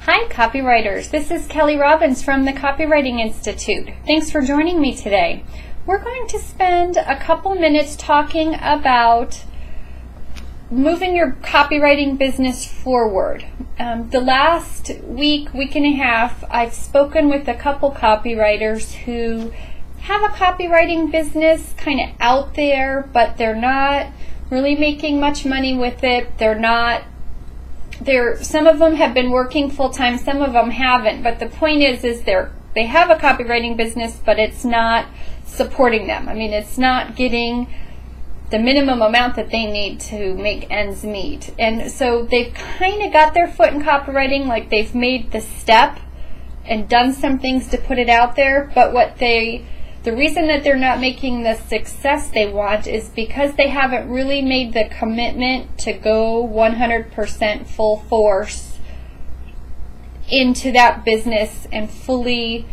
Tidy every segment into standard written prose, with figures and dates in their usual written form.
Hi copywriters, this is Kelly Robbins from the Copywriting Institute. Thanks for joining me today. We're going to spend a couple minutes talking about moving your copywriting business forward. The last week and a half, I've spoken with a couple copywriters who have a copywriting business kind of out there, but they're not really making much money with it. Some of them have been working full-time, some of them haven't, but the point is they have a copywriting business, but it's not supporting them. I mean, it's not getting the minimum amount that they need to make ends meet. And so they've kind of got their foot in copywriting, like they've made the step and done some things to put it out there, but the reason that they're not making the success they want is because they haven't really made the commitment to go 100% full force into that business and fully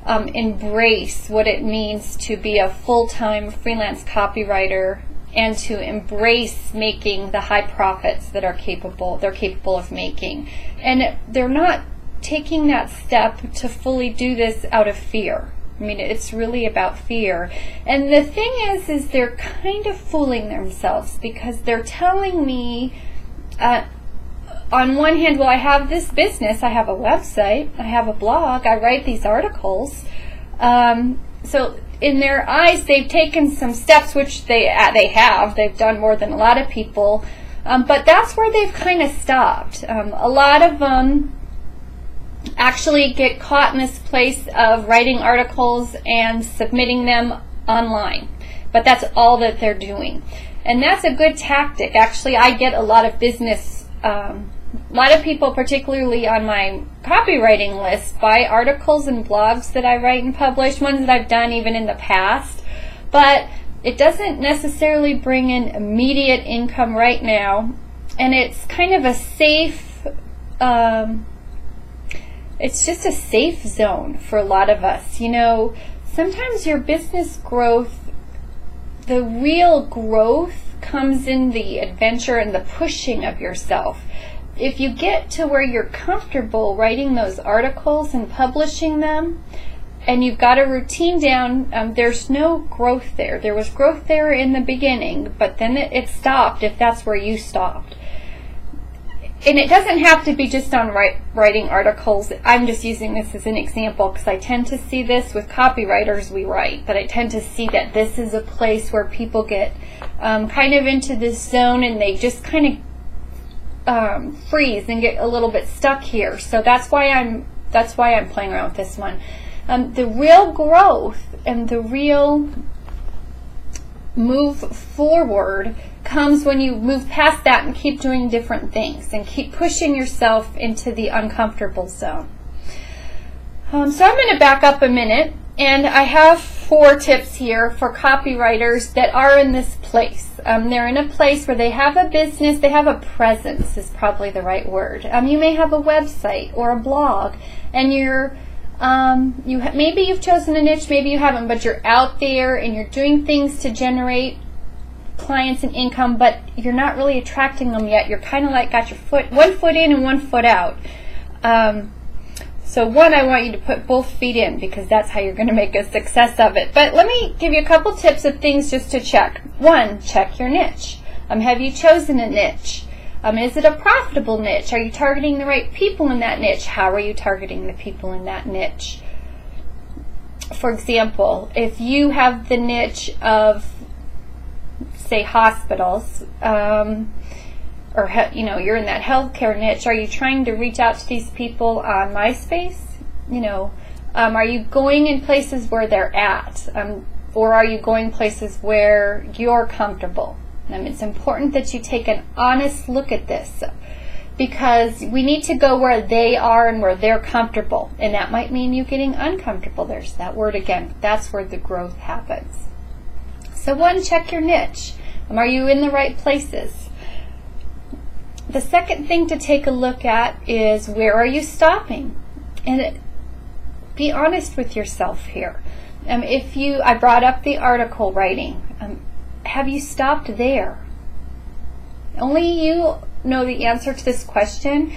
embrace what it means to be a full-time freelance copywriter and to embrace making the high profits that they're capable of making. And they're not taking that step to fully do this out of fear. I mean, it's really about fear. And the thing is they're kind of fooling themselves because they're telling me, on one hand, well, I have this business, I have a website, I have a blog, I write these articles. So in their eyes, they've taken some steps, which they have. They've done more than a lot of people. But that's where they've kind of stopped. A lot of them actually get caught in this place of writing articles and submitting them online, but that's all that they're doing, and that's a good tactic. Actually, I get a lot of business, a lot of people, particularly on my copywriting list, buy articles and blogs that I write and publish, ones that I've done even in the past, but it doesn't necessarily bring in immediate income right now, and it's kind of a safe it's just a safe zone for a lot of us. You know, sometimes your business growth, the real growth comes in the adventure and the pushing of yourself. If you get to where you're comfortable writing those articles and publishing them, and you've got a routine down, there's no growth there. There was growth there in the beginning, but then it stopped if that's where you stopped. And it doesn't have to be just on writing articles. I'm just using this as an example because I tend to see this with copywriters we write, but I tend to see that this is a place where people get kind of into this zone and they just kind of freeze and get a little bit stuck here. So that's why I'm playing around with this one. The real growth and the real move forward comes when you move past that and keep doing different things and keep pushing yourself into the uncomfortable zone. So I'm going to back up a minute, and I have 4 tips here for copywriters that are in this place. They're in a place where they have a business, they have a presence is probably the right word. You may have a website or a blog, and maybe you've chosen a niche, maybe you haven't, but you're out there and you're doing things to generate clients and income, but you're not really attracting them yet. You're kind of like got your one foot in and one foot out. So I want you to put both feet in because that's how you're going to make a success of it. But let me give you a couple tips of things just to check. 1, check your niche. Have you chosen a niche? Is it a profitable niche? Are you targeting the right people in that niche? How are you targeting the people in that niche? For example, if you have the niche of, say, hospitals, or you're in that healthcare niche, are you trying to reach out to these people on MySpace? Are you going in places where they're at, or are you going places where you're comfortable? It's important that you take an honest look at this because we need to go where they are and where they're comfortable, and that might mean you getting uncomfortable. There's that word again. That's where the growth happens. So 1, check your niche. Are you in the right places? The second thing to take a look at is where are you stopping? And be honest with yourself here. I brought up the article writing. Have you stopped there? Only you know the answer to this question.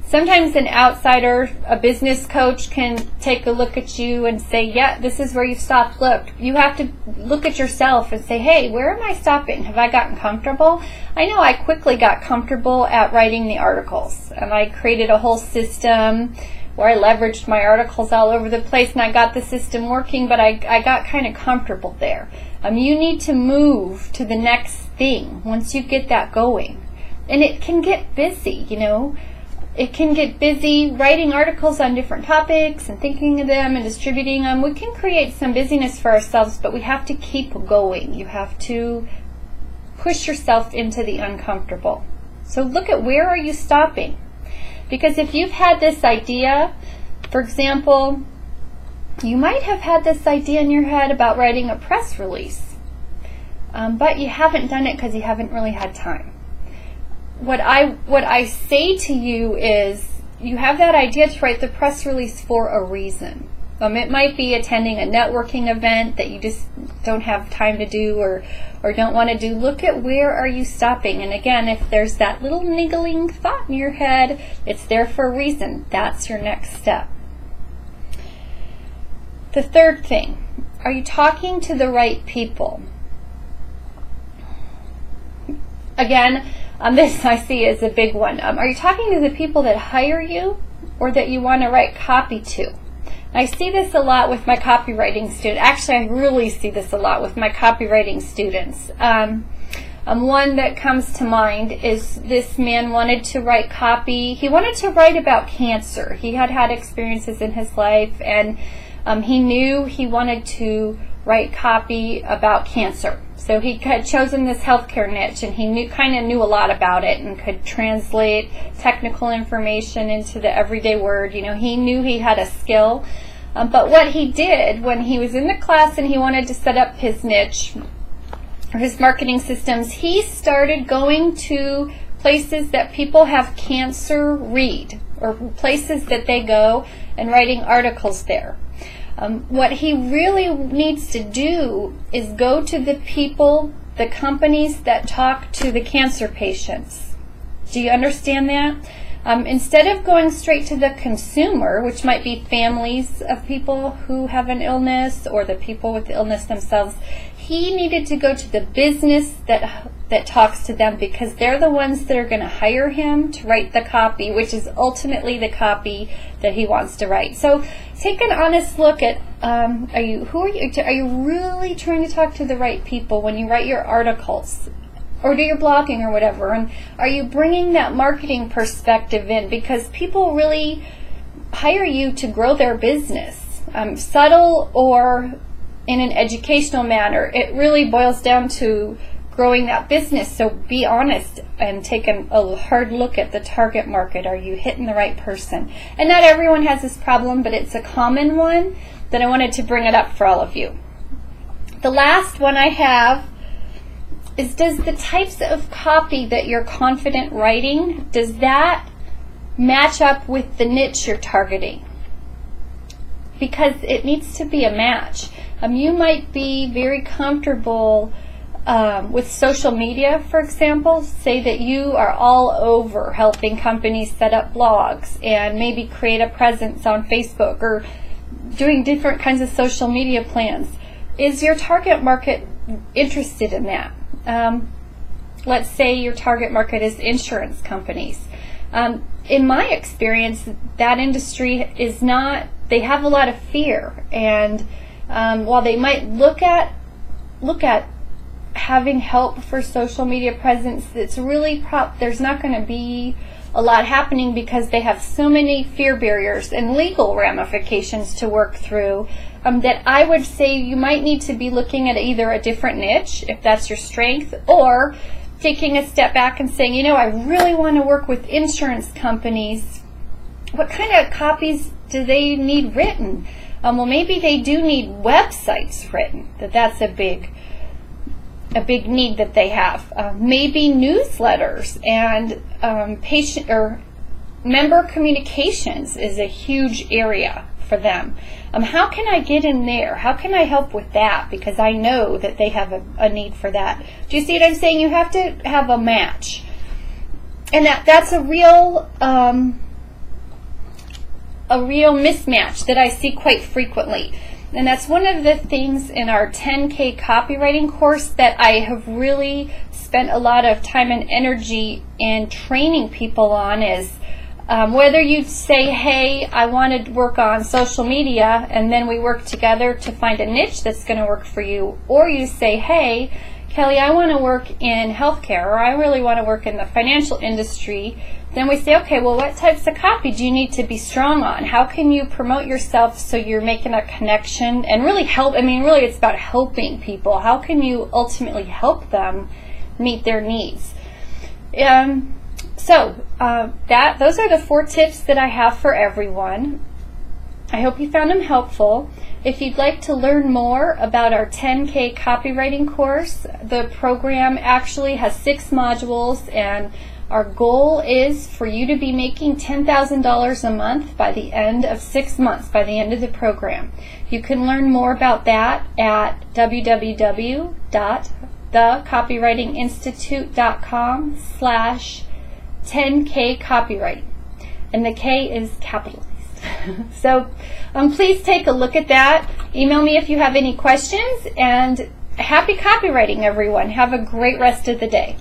Sometimes an outsider, a business coach, can take a look at you and say, yeah, this is where you stopped. Look, you have to look at yourself and say, hey, where am I stopping? Have I gotten comfortable? I know I quickly got comfortable at writing the articles, and I created a whole system where I leveraged my articles all over the place, and I got the system working, but I got kind of comfortable there. You need to move to the next thing once you get that going. And it can get busy, you know. It can get busy writing articles on different topics and thinking of them and distributing them. We can create some busyness for ourselves, but we have to keep going. You have to push yourself into the uncomfortable. So look at, where are you stopping? Because if you've had this idea, for example, you might have had this idea in your head about writing a press release, but you haven't done it because you haven't really had time. What I say to you is, you have that idea to write the press release for a reason. It might be attending a networking event that you just don't have time to do or don't want to do. Look at, where are you stopping? And again, if there's that little niggling thought in your head, it's there for a reason. That's your next step. The third thing, are you talking to the right people? Again, this I see is a big one. Are you talking to the people that hire you or that you want to write copy to? I see this a lot with my copywriting students. Actually, I really see this a lot with my copywriting students. One that comes to mind is this man wanted to write copy. He wanted to write about cancer. He had had experiences in his life, and he knew he wanted to write copy about cancer. So he had chosen this healthcare niche, and he kind of knew a lot about it and could translate technical information into the everyday word. You know, he knew he had a skill. But what he did when he was in the class and he wanted to set up his niche or his marketing systems, he started going to places that people have cancer read, or places that they go, and writing articles there. What he really needs to do is go to the people, the companies that talk to the cancer patients. Do you understand that? Instead of going straight to the consumer, which might be families of people who have an illness or the people with the illness themselves, he needed to go to the business that talks to them, because they're the ones that are going to hire him to write the copy, which is ultimately the copy that he wants to write. So take an honest look at, are you really trying to talk to the right people when you write your articles or do your blogging or whatever? And are you bringing that marketing perspective in? Because people really hire you to grow their business, subtle or in an educational manner. It really boils down to growing that business. So be honest and take a hard look at the target market. Are you hitting the right person? And not everyone has this problem, but it's a common one that I wanted to bring it up for all of you. The last one I have is, does the types of copy that you're confident writing, does that match up with the niche you're targeting? Because it needs to be a match. You might be very comfortable with social media, for example. Say that you are all over helping companies set up blogs and maybe create a presence on Facebook or doing different kinds of social media plans. Is your target market interested in that? Let's say your target market is insurance companies. In my experience, that industry is not, they have a lot of fear, and while they might look at having help for social media presence, it's really there's not going to be a lot happening, because they have so many fear barriers and legal ramifications to work through, that I would say you might need to be looking at either a different niche, if that's your strength, or taking a step back and saying, you know, I really want to work with insurance companies. What kind of copies do they need written? Well, maybe they do need websites written. That's a big need that they have. Maybe newsletters and member communications is a huge area for them. How can I get in there? How can I help with that? Because I know that they have a need for that. Do you see what I'm saying? You have to have a match. And that's a real mismatch that I see quite frequently. And that's one of the things in our 10K copywriting course that I have really spent a lot of time and energy in training people on is whether you say, hey, I want to work on social media, and then we work together to find a niche that's going to work for you, or you say, hey, Kelly, I want to work in healthcare, or I really want to work in the financial industry. Then we say, okay, well, what types of copy do you need to be strong on? How can you promote yourself so you're making a connection and really help? I mean, really, it's about helping people. How can you ultimately help them meet their needs? Those are the 4 tips that I have for everyone. I hope you found them helpful. If you'd like to learn more about our 10K copywriting course, the program actually has 6 modules, and our goal is for you to be making $10,000 a month by the end of 6 months, by the end of the program. You can learn more about that at www.thecopywritinginstitute.com/10K copywriting. And the K is capitalized. So please take a look at that. Email me if you have any questions, and happy copywriting, everyone. Have a great rest of the day.